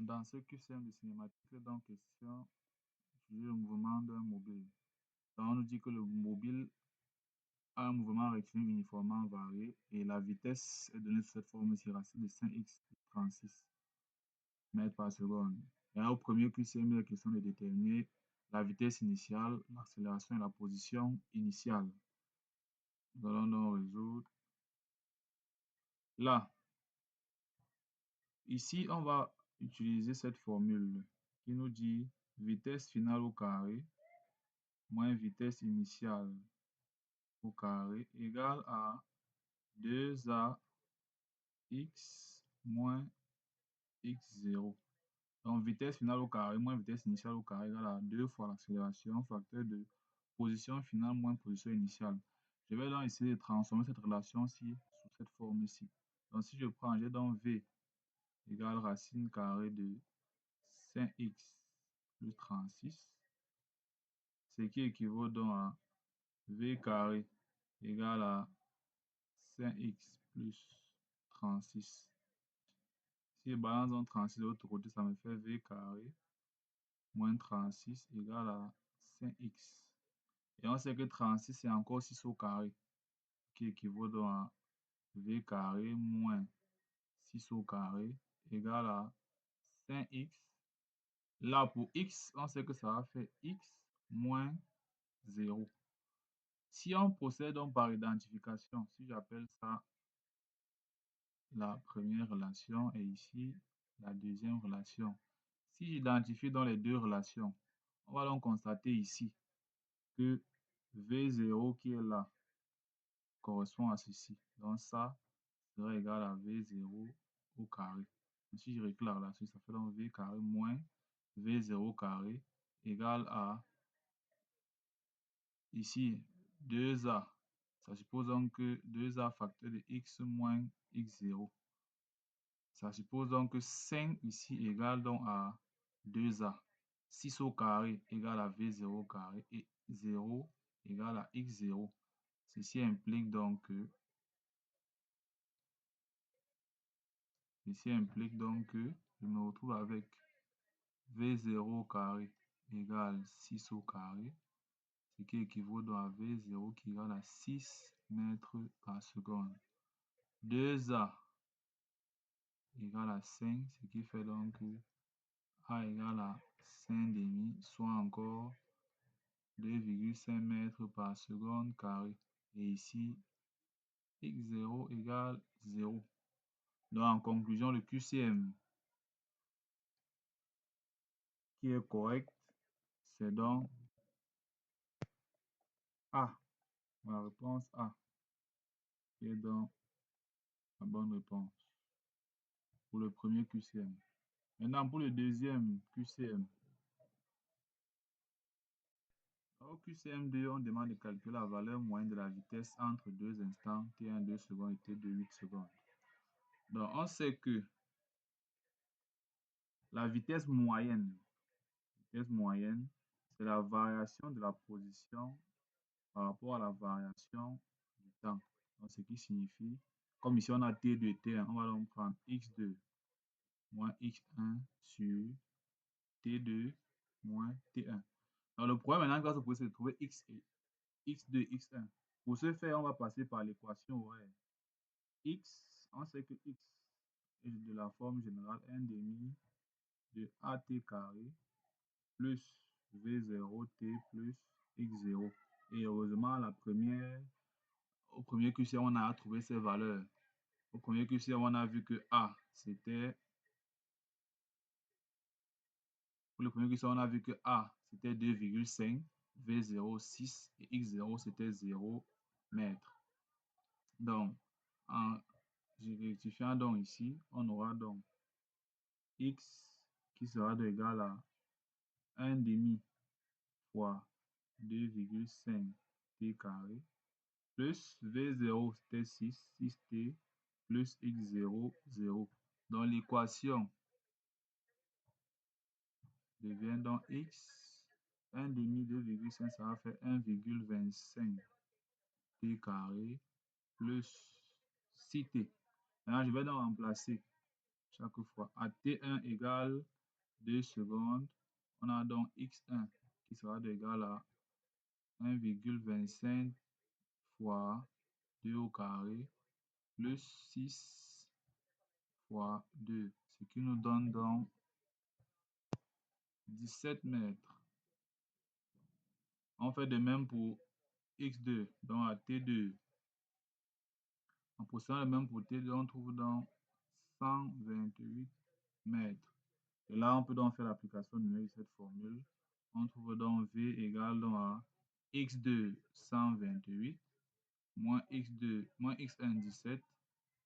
Dans ce QCM de cinématique, donc question sur le mouvement d'un mobile. Donc, on nous dit que le mobile a un mouvement rectiligne uniformément varié et la vitesse est donnée sous cette forme-ci, racine de 5x 36 mètres par seconde. Et au premier QCM, il est question de déterminer la vitesse initiale, l'accélération et la position initiale. Nous allons donc résoudre. Là, ici, on va utiliser cette formule qui nous dit vitesse finale au carré moins vitesse initiale au carré égale à 2ax moins x0. Donc, vitesse finale au carré moins vitesse initiale au carré égale à 2 fois l'accélération, facteur de position finale moins position initiale. Je vais donc essayer de transformer cette relation-ci sous cette forme-ci. Donc, si je prends, j'ai donc v égale racine carrée de 5x plus 36, ce qui équivaut donc à v carré égale à 5x plus 36. Si je balance dans 36 de l'autre côté, ça me fait v carré moins 36 égale à 5x. Et on sait que 36, c'est encore 6 au carré, qui équivaut donc à v carré moins 6 au carré égale à 5x. Là, pour x, on sait que ça va faire x moins 0. Si on procède donc par identification, si j'appelle ça la première relation et ici la deuxième relation, si j'identifie dans les deux relations, on va donc constater ici que V0 qui est là correspond à ceci. Donc ça sera égal à V0 au carré. Si je récupère la relation, ça fait donc V carré moins V0 carré égale à ici 2A. Ça suppose donc que 2A facteur de x moins x0. Ça suppose donc que 5 ici égale donc à 2A. 6 au carré égale à V0 au carré et 0 égale à x0. Ceci implique donc que je me retrouve avec V0 au carré égale 6 au carré, ce qui équivaut donc à V0 qui égale à 6 mètres par seconde. 2A égale à 5, ce qui fait donc que A égale à 5,5, soit encore 2,5 mètres par seconde carré. Et ici, x0 égale 0. Donc, en conclusion, le QCM qui est correct, c'est donc A. La réponse A qui est donc la bonne réponse pour le premier QCM. Maintenant, pour le deuxième QCM. Au QCM2, on demande de calculer la valeur moyenne de la vitesse entre deux instants, T1 2 secondes et T2 8 secondes. Donc, on sait que la vitesse moyenne, c'est la variation de la position par rapport à la variation du temps. Donc, ce qui signifie, comme ici on a T2 et T1, on va donc prendre x2 moins x1 sur T2 moins T1. Donc, le problème maintenant va se poser, c'est de trouver x et x2 et x1. Pour ce faire, on va passer par l'équation horaire. X, on sait que x est de la forme générale 1 demi de AT carré plus V0T plus X0. Et heureusement, au premier QCM, on a trouvé ces valeurs. Au premier QCM, on a vu que A, c'était... Pour le premier QCM, on a vu que A, c'était 2,5, V0, 6 et X0, c'était 0 mètre. Donc, en rectifiant donc ici, on aura donc X qui sera égal à 1 demi fois 2,5 t carré plus V0 c'était 6, 6t plus x0, 0. Donc l'équation devient donc x 1 demi 2,5 ça va faire 1,25 t carré plus 6t. Maintenant je vais donc remplacer chaque fois. À T1 égale 2 secondes, on a donc x1 qui sera égal à 1,25 fois 2 au carré plus 6 fois 2, ce qui nous donne donc 17 mètres. On fait de même pour x2, donc à T2. En procédant de même pour T2, on trouve donc 128 mètres. Et là, on peut donc faire l'application numérique de cette formule. On trouve donc V égale donc à x2 128 moins x2 moins x1 17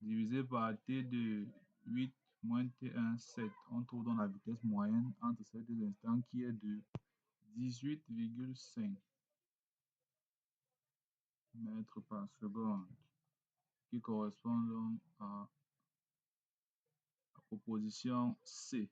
divisé par T2 8 moins T1 7. On trouve donc la vitesse moyenne entre ces deux instants qui est de 18,5 mètres par seconde, qui correspond donc à la proposition C.